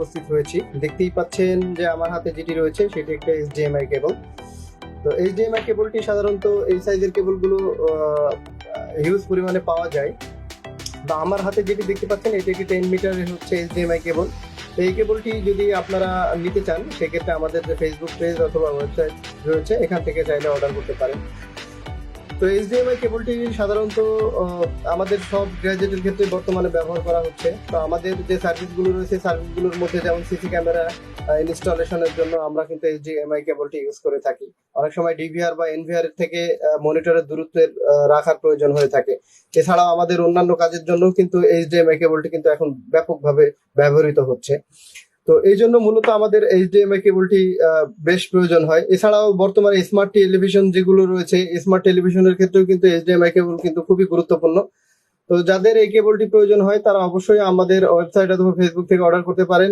উপস্থিত হয়েছি। দেখতেই পাচ্ছেন যে আমার হাতে যেটি রয়েছে সেটি একটা এইচডিএমআই কেবল। তো এইচডিএমআই কেবলটি সাধারণত এই সাইজের কেবলগুলো হিউজ পরিমাণে পাওয়া যায়। বা আমার হাতে যেটি দেখতে পাচ্ছেন এটি একটি 10 মিটারের হচ্ছে এইচডিএমআই কেবল। তো এই কেবলটি যদি আপনারা নিতে চান সেক্ষেত্রে আমাদের যে ফেসবুক পেজ অথবা ওয়েবসাইট রয়েছে এখান থেকে চাইলে অর্ডার করতে পারেন। তো এইচডিএমআই কেবলটি সাধারণত আমাদের সব গ্যাজেটের ক্ষেত্রে বর্তমানে ব্যবহার করা হচ্ছে। তো আমাদের যে সার্ভিসগুলো রয়েছে সার্ভিসগুলোর মধ্যে যেমন সিসি ক্যামেরা ইনস্টলেশনের জন্য আমরা কিন্তু এইচডিএমআই কেবলটি ইউজ করে থাকি। অনেক সময় ডিভিআর বা এনভিআর থেকে মনিটরের দূরত্বের রাখার প্রয়োজন হয়ে থাকে। এছাড়াও আমাদের অন্যান্য কাজের জন্য কিন্তু এইচডিএমআই কেবলটি কিন্তু এখন ব্যাপকভাবে ব্যবহৃত হচ্ছে। তো এই জন্য মূলত আমাদের এইচডিএমআই কেবলটি বেশ প্রয়োজন হয়। এছাড়াও বর্তমানে স্মার্ট টেলিভিশন যেগুলো রয়েছে স্মার্ট টেলিভিশনের ক্ষেত্রেও কিন্তু এইচডিএমআই কেবল কিন্তু খুবই গুরুত্বপূর্ণ। তো যাদের এই কেবলটি প্রয়োজন হয় তারা অবশ্যই আমাদের ওয়েবসাইট অথবা ফেসবুক থেকে অর্ডার করতে পারেন।